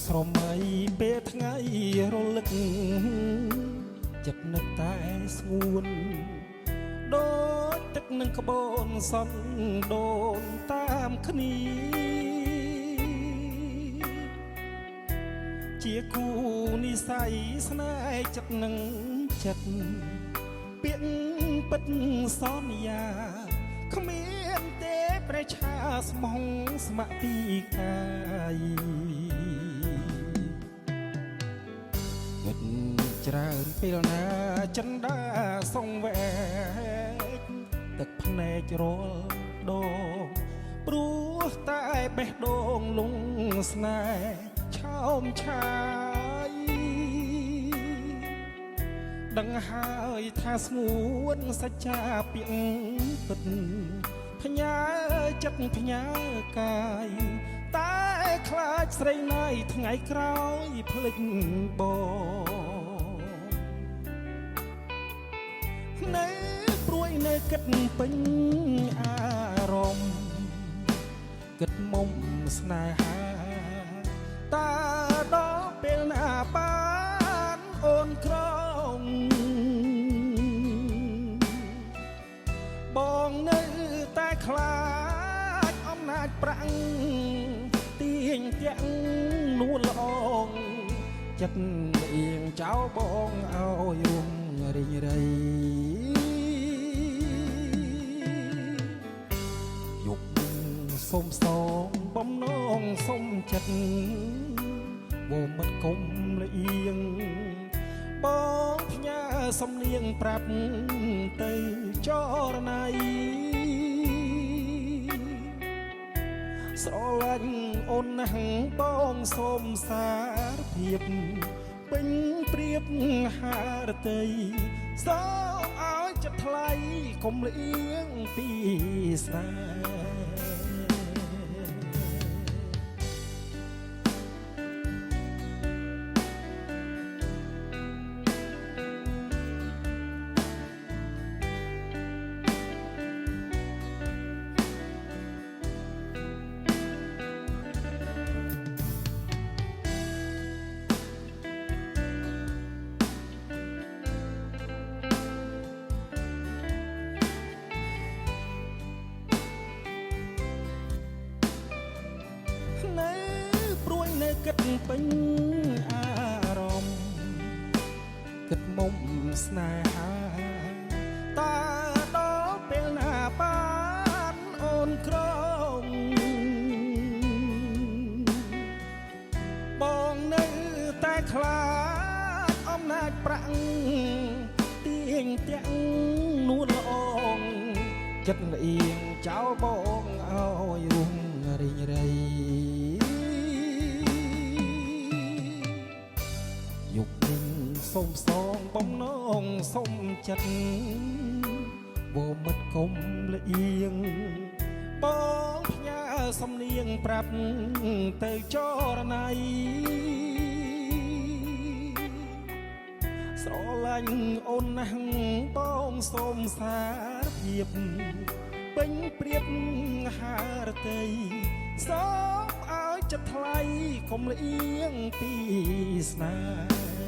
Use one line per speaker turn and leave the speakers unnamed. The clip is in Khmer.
ស្រមៃពេលថ្ងៃរលឹកចិត្តនឹកតែស្ងួនដូចទឹកនឹងក្បូនសន្ទដូនតាមគ្នាជាគូនិស័យស្នេហ៍ចិត្តនឹងចិត្តពាក្យពិតសន្យាគ្មានទេព្រះឆាស្មងស្ម័គ្រពីកាយគិតច្រើនពេលណាចិនដាសងវែកទឹកភ្នែករាល់ដងព្រោះតែបេះដូងលងស្នេហ៍ឆោមឆាយដឹងហើយថាស្ងួនសច្ចាពាក្យពិតផ្ញើចិត្តផ្ញើកាយតែខ្លាចស្រីណៃថ្ងៃក្រោយភ្លេចបងនៅព្រួយនៅគិតពេញអារម្មណ៍គិតមុំស្នេហាតើដល់ពេលណាបានអូនក្រងបងនៅតែខ្លាចអំណាចប្រាំងទាញទាំងនួលល្អងចិត្តអៀងចោលបងឲ្យរួមរីងរៃយុគសុំសងបំណងសុំចិត្តវមិតគុំលៀងបងផ្ញើសំនៀងប្រាប់ទៅចរណៃស្រឡាញ់អូនណាស់បងសូមសារភាពពេញព្រៀបហារតីសូមឲ្យចិត្តថ្លៃកុំលៀងពីស្នេហ៍នៅព្រួយនៅគិតពេញអារម្មណ៍គិតមុំស្នេហាតើដល់ពេលណាបានអូនក្រងបងនៅតែខ្លាចអំណាចប្រាំងទាញទាំងនួនល្អងចិត្តលៀងចោលបងឲ្យរួមរីងរៃយុគនឹងសុំសងបំណងសុំចិត្តវមិតគុំលៀងបងផ្ញើសំនៀងប្រាប់ទៅចរណៃស្រឡាញ់អូនណាស់បងសូមសារភាពពេញព្រៀបហារតីសូមឲ្យចិត្តថ្លៃកុំលៀងពីស្នេហ៍